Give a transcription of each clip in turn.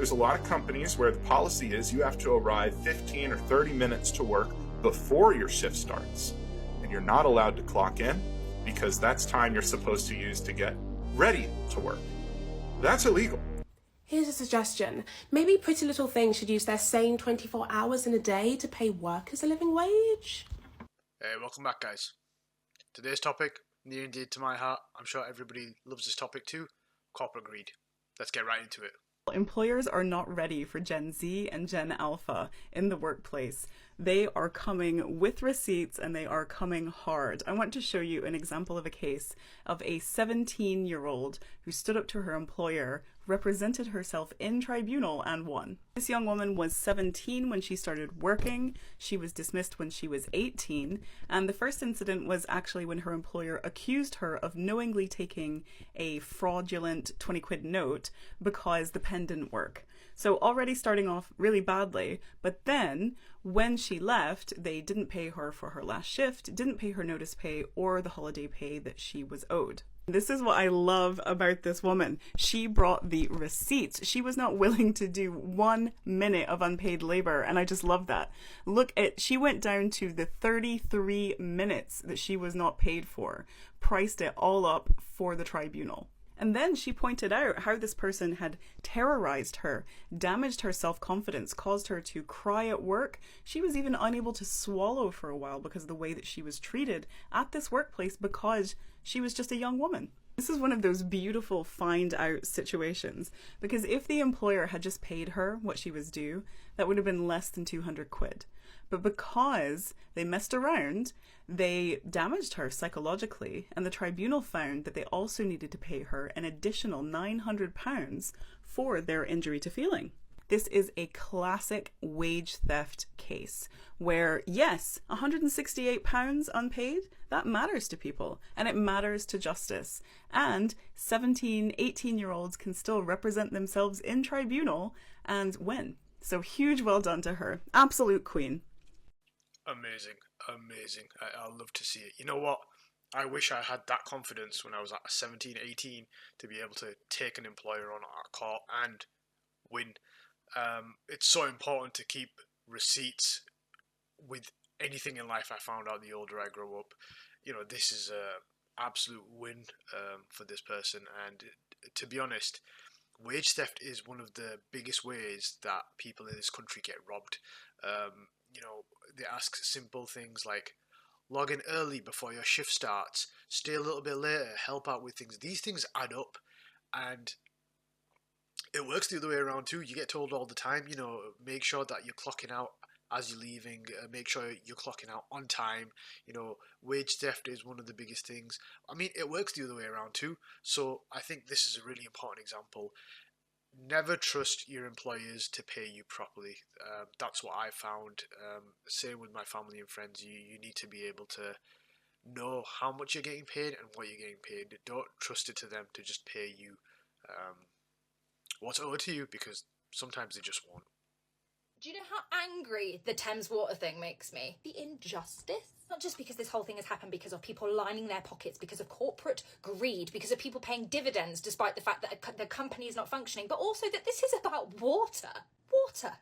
There's a lot of companies where the policy is you have to arrive 15 or 30 minutes to work before your shift starts. And you're not allowed to clock in because that's time you're supposed to use to get ready to work. That's illegal. Here's a suggestion. Maybe Pretty Little Thing should use their same 24 hours in a day to pay workers a living wage? Hey, welcome back, guys. Today's topic, near and dear to my heart, I'm sure everybody loves this topic too, corporate greed. Let's get right into it. Employers are not ready for Gen Z and Gen Alpha in the workplace. They are coming with receipts and they are coming hard. I want to show you an example of a case of a 17-year-old who stood up to her employer, represented herself in tribunal and won. This young woman was 17 when she started working. She was dismissed when she was 18. And the first incident was actually when her employer accused her of knowingly taking a fraudulent 20 quid note because the pen didn't work. So already starting off really badly, but then when she left, they didn't pay her for her last shift, didn't pay her notice pay or the holiday pay that she was owed. This is what I love about this woman. She brought the receipts. She was not willing to do 1 minute of unpaid labor, and I just love that. Look at, she went down to the 33 minutes that she was not paid for, priced it all up for the tribunal. And then she pointed out how this person had terrorized her, damaged her self-confidence, caused her to cry at work. She was even unable to swallow for a while because of the way that she was treated at this workplace because she was just a young woman. This is one of those beautiful find out situations, because if the employer had just paid her what she was due, that would have been less than 200 quid. But because they messed around, they damaged her psychologically, and the tribunal found that they also needed to pay her an additional £900 for their injury to feeling. This is a classic wage theft case where, yes, £168 unpaid, that matters to people and it matters to justice. And 17, 18-year-olds can still represent themselves in tribunal and win. So huge well done to her. Absolute queen. Amazing, amazing. I love to see it. You know what? I wish I had that confidence when I was at 17, 18 to be able to take an employer on at court and win. It's so important to keep receipts with anything in life. I found out the older I grow up. You know, this is a absolute win for this person. And to be honest, wage theft is one of the biggest ways that people in this country get robbed. You know, they ask simple things like log in early before your shift starts, stay a little bit later, help out with things. These things add up, and it works the other way around too. You get told all the time, you know, make sure that you're clocking out as you're leaving, make sure you're clocking out on time. You know, wage theft is one of the biggest things. I mean, it works the other way around too. So I think this is a really important example. Never trust your employers to pay you properly. That's what I found. Same with my family and friends. You need to be able to know how much you're getting paid and what you're getting paid. Don't trust it to them to just pay you what's owed to you, because sometimes they just won't. Do you know how angry the Thames Water thing makes me? The injustice. Not just because this whole thing has happened because of people lining their pockets, because of corporate greed, because of people paying dividends despite the fact that the company is not functioning, but also that this is about water. Water.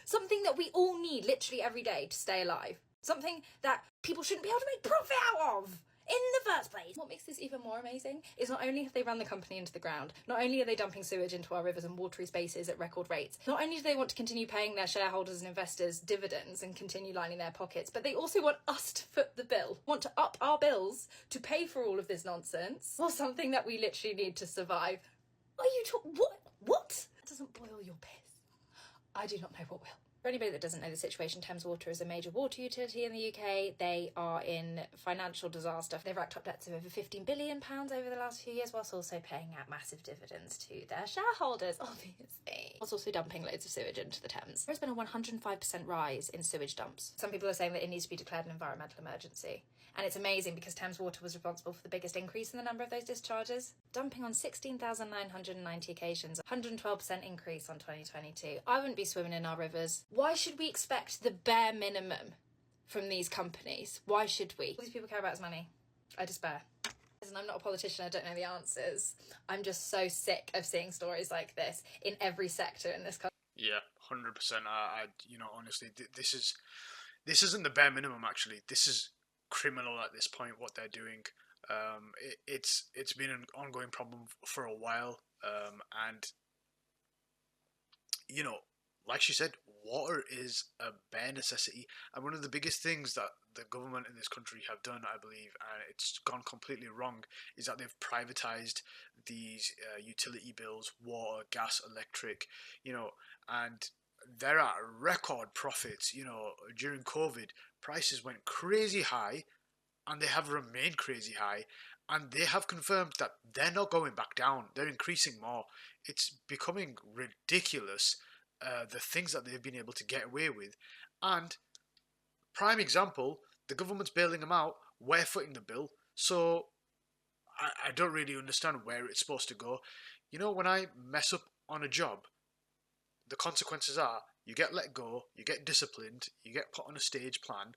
Something that we all need literally every day to stay alive. Something that people shouldn't be able to make profit out of in the first place. What makes this even more amazing is not only have they run the company into the ground, not only are they dumping sewage into our rivers and watery spaces at record rates, not only do they want to continue paying their shareholders and investors dividends and continue lining their pockets, but they also want us to foot the bill, want to up our bills to pay for all of this nonsense, or something that we literally need to survive. Are you what? That doesn't boil your piss. I do not know what will. For anybody that doesn't know the situation, Thames Water is a major water utility in the UK. They are in financial disaster. They've racked up debts of over £15 billion over the last few years, whilst also paying out massive dividends to their shareholders, obviously. Whilst also dumping loads of sewage into the Thames. There's been a 105% rise in sewage dumps. Some people are saying that it needs to be declared an environmental emergency. And it's amazing because Thames Water was responsible for the biggest increase in the number of those discharges, dumping on 16,990 occasions, 112% increase on 2022. I wouldn't be swimming in our rivers. Why should we expect the bare minimum from these companies? Why should we? All these people care about is money. I despair. And I'm not a politician, I don't know the answers. I'm just so sick of seeing stories like this in every sector in this country. Yeah, 100%. Honestly, this isn't the bare minimum. Actually, this is criminal at this point. What they're doing, it's been an ongoing problem for a while, and like she said, water is a bare necessity, and one of the biggest things that the government in this country have done, I believe, and it's gone completely wrong, is that they've privatized these utility bills, water, gas, electric, and they're at record profits. During COVID, prices went crazy high, and they have remained crazy high, and they have confirmed that they're not going back down. They're increasing more. It's becoming ridiculous, the things that they've been able to get away with. And prime example, the government's bailing them out, we're footing the bill, so I don't really understand where it's supposed to go. When I mess up on a job, the consequences are you get let go, you get disciplined, you get put on a stage plan.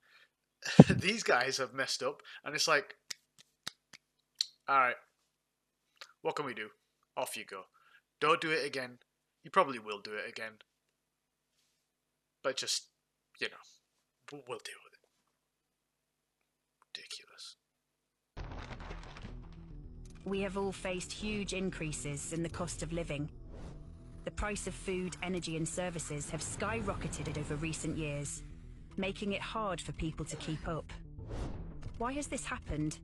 These guys have messed up, and it's like, alright, what can we do? Off you go. Don't do it again. You probably will do it again. But just, we'll deal with it. Ridiculous. We have all faced huge increases in the cost of living. The price of food, energy and services have skyrocketed over recent years, making it hard for people to keep up. Why has this happened?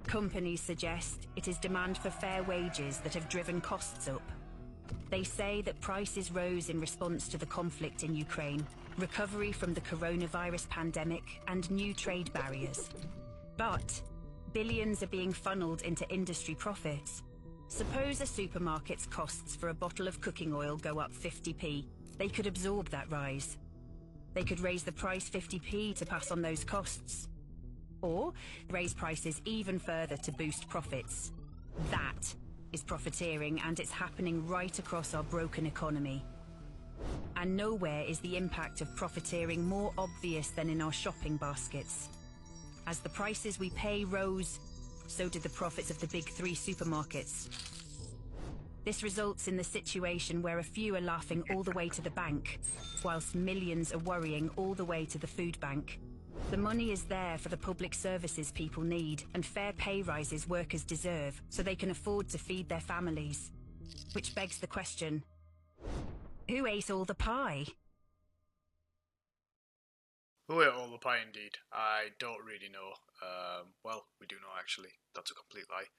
Companies suggest it is demand for fair wages that have driven costs up. They say that prices rose in response to the conflict in Ukraine, recovery from the coronavirus pandemic, and new trade barriers. But billions are being funneled into industry profits. Suppose a supermarket's costs for a bottle of cooking oil go up 50p. They could absorb that rise. They could raise the price 50p to pass on those costs. Or raise prices even further to boost profits. That is profiteering, and it's happening right across our broken economy. And nowhere is the impact of profiteering more obvious than in our shopping baskets. As the prices we pay rose, so did the profits of the big three supermarkets. This results in the situation where a few are laughing all the way to the bank, whilst millions are worrying all the way to the food bank. The money is there for the public services people need, and fair pay rises workers deserve, so they can afford to feed their families. Which begs the question, who ate all the pie? Who ate all the pie indeed? I don't really know. Well, we do know actually. That's a complete lie.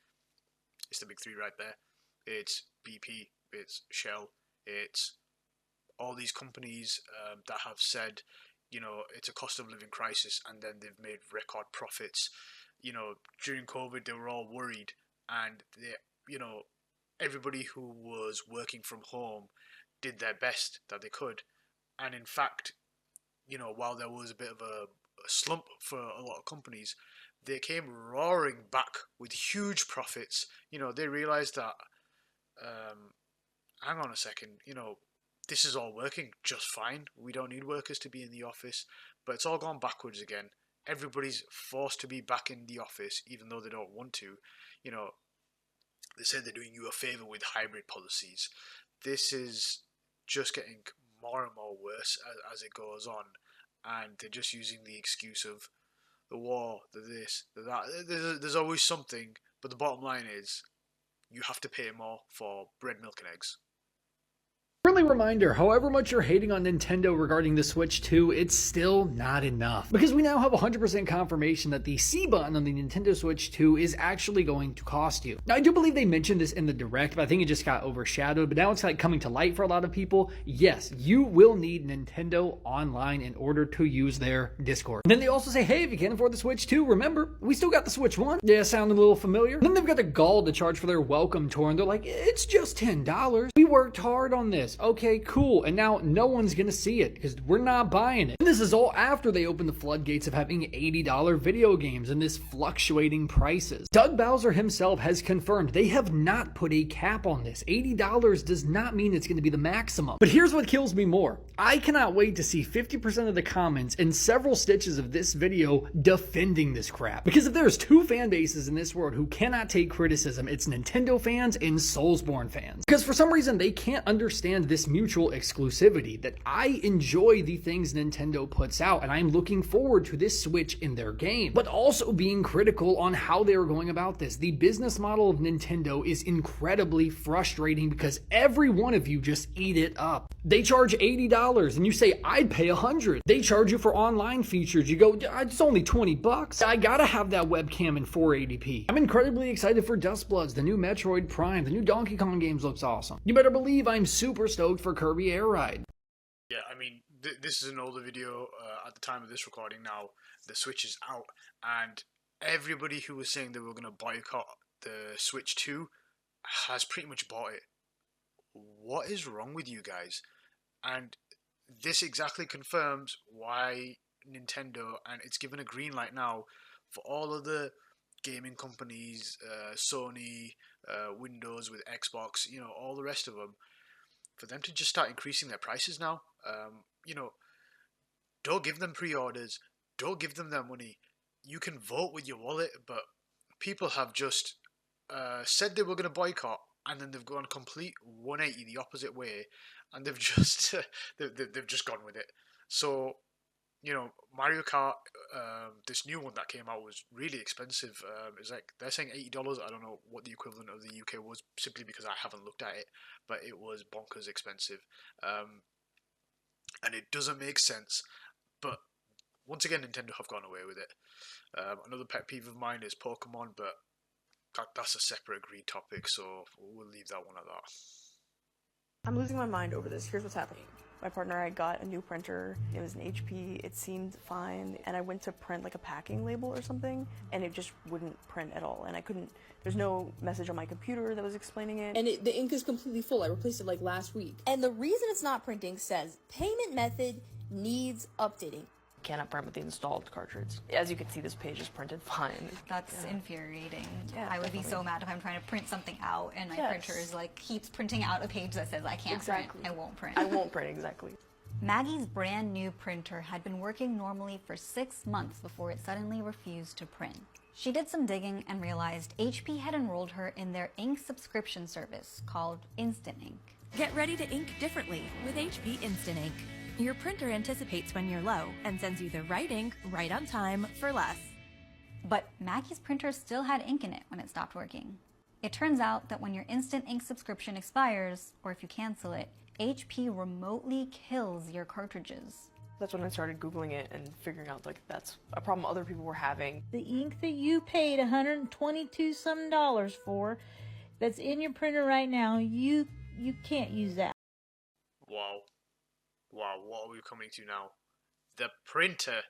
It's the big three right there. It's BP, it's Shell, it's all these companies that have said, it's a cost of living crisis, and then they've made record profits. During COVID, they were all worried, and everybody who was working from home did their best that they could. And in fact, while there was a bit of a slump for a lot of companies, they came roaring back with huge profits. They realized that, hang on a second, this is all working just fine. We don't need workers to be in the office, but it's all gone backwards again. Everybody's forced to be back in the office, even though they don't want to. They say they're doing you a favor with hybrid policies. This is just getting more and more worse as it goes on, and they're just using the excuse of the war, the this, the that. There's always something, but the bottom line is you have to pay more for bread, milk and eggs. Friendly reminder, however much you're hating on Nintendo regarding the Switch 2, it's still not enough. Because we now have 100% confirmation that the C button on the Nintendo Switch 2 is actually going to cost you. Now, I do believe they mentioned this in the Direct, but I think it just got overshadowed. But now it's coming to light for a lot of people. Yes, you will need Nintendo Online in order to use their Discord. And then they also say, hey, if you can't afford the Switch 2, remember, we still got the Switch 1. Yeah, sounding a little familiar. And then they've got the gall to charge for their welcome tour, and they're like, it's just $10. We worked hard on this. Okay, cool. And now no one's gonna see it because we're not buying it. And this is all after they opened the floodgates of having $80 video games and this fluctuating prices. Doug Bowser himself has confirmed they have not put a cap on this. $80 does not mean it's gonna be the maximum. But here's what kills me more. I cannot wait to see 50% of the comments and several stitches of this video defending this crap. Because if there's two fan bases in this world who cannot take criticism, it's Nintendo fans and Soulsborne fans. Because for some reason they can't understand this mutual exclusivity, that I enjoy the things Nintendo puts out and I'm looking forward to this Switch in their game, but also being critical on how they are going about this. The business model of Nintendo is incredibly frustrating because every one of you just eat it up. They charge $80 and you say, I'd pay $100. They charge you for online features. You go, it's only $20. I gotta have that webcam in 480p. I'm incredibly excited for Dustbloods, the new Metroid Prime, the new Donkey Kong games looks awesome. You better believe I'm super stoked for Kirby Air Ride. Yeah, I mean, this is an older video at the time of this recording now. The Switch is out, and everybody who was saying they were going to boycott the Switch 2 has pretty much bought it. What is wrong with you guys? And this exactly confirms why Nintendo, and it's given a green light now for all of the gaming companies, Sony, Windows with Xbox, you know, all the rest of them, for them to just start increasing their prices now. You know, don't give them pre-orders, don't give them their money. You can vote with your wallet, but people have just said they were going to boycott, and then they've gone complete 180 the opposite way, and they've just they've just gone with it. So, you know, Mario Kart, this new one that came out was really expensive. It's like they're saying $80. I don't know what the equivalent of the UK was, simply because I haven't looked at it, but it was bonkers expensive, and it doesn't make sense. But once again, Nintendo have gone away with it. Another pet peeve of mine is Pokemon, but that's a separate agreed topic, so we'll leave that one at that. I'm losing my mind over this. Here's what's happening. My partner and I got a new printer. It was an HP. It seemed fine. And I went to print like a packing label or something, and it just wouldn't print at all. And I couldn't, there's no message on my computer that was explaining it. And the ink is completely full. I replaced it like last week. And the reason it's not printing says payment method needs updating. Cannot print with the installed cartridge. As you can see, this page is printed fine. That's infuriating. Yeah, I would definitely. be so mad if I'm trying to print something out and my printer is like keeps printing out a page that says I can't print. I won't print. I won't print, exactly. Maggie's brand new printer had been working normally for 6 months before it suddenly refused to print. She did some digging and realized HP had enrolled her in their ink subscription service called Instant Ink. Get ready to ink differently with HP Instant Ink. Your printer anticipates when you're low and sends you the right ink right on time for less. But Maggie's printer still had ink in it when it stopped working. It turns out that when your Instant Ink subscription expires, or if you cancel it, HP remotely kills your cartridges. That's when I started Googling it and figuring out like that's a problem other people were having. The ink that you paid $122 some for, that's in your printer right now, you can't use that. Wow, what are we coming to now? The printer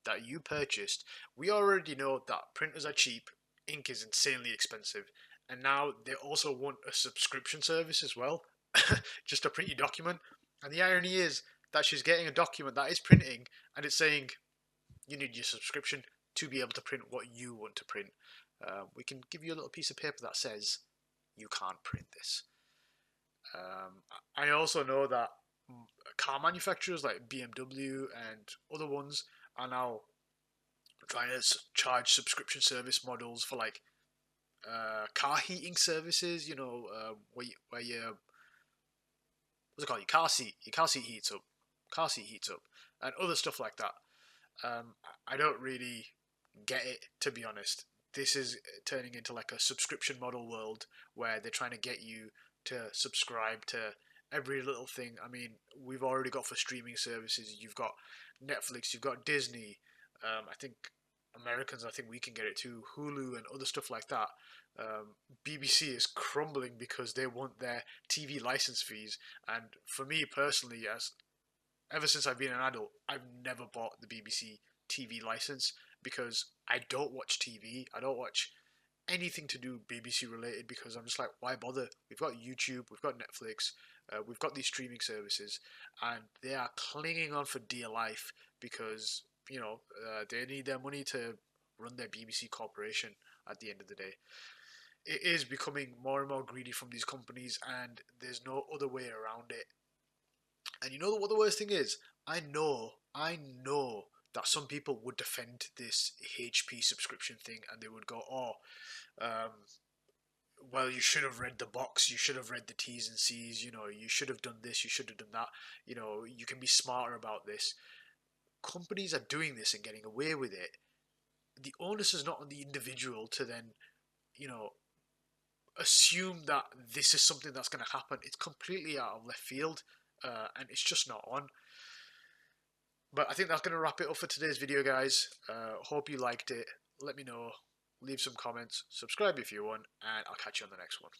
that you purchased, we already know that printers are cheap, ink is insanely expensive, and now they also want a subscription service as well, just to print your document. And the irony is that she's getting a document that is printing, and it's saying you need your subscription to be able to print what you want to print. We can give you a little piece of paper that says you can't print this. I also know that car manufacturers like BMW and other ones are now trying to charge subscription service models for like car heating services, you know, where you what's it called, your car seat heats up, and other stuff like that. I don't really get it, to be honest. This is turning into like a subscription model world where they're trying to get you to subscribe to every little thing. I mean, we've already got for streaming services, you've got Netflix, you've got Disney, I think Americans, I think we can get it too, Hulu and other stuff like that. BBC is crumbling because they want their TV license fees, and for me personally, ever since I've been an adult, I've never bought the BBC TV license because I don't watch TV, I don't watch anything to do BBC related, because I'm just like, why bother? We've got YouTube, we've got Netflix, We've got these streaming services, and they are clinging on for dear life because, you know, they need their money to run their BBC corporation at the end of the day. It is becoming more and more greedy from these companies, and there's no other way around it. And you know what the worst thing is? I know that some people would defend this HP subscription thing, and they would go, oh, well, you should have read the box, you should have read the T's and C's, you know, you should have done this, you should have done that, you know, you can be smarter about this. Companies are doing this and getting away with it. The onus is not on the individual to then, you know, assume that this is something that's going to happen. It's completely out of left field, and it's just not on. But I think that's going to wrap it up for today's video, guys. Hope you liked it. Let me know. Leave some comments. Subscribe if you want, and I'll catch you on the next one.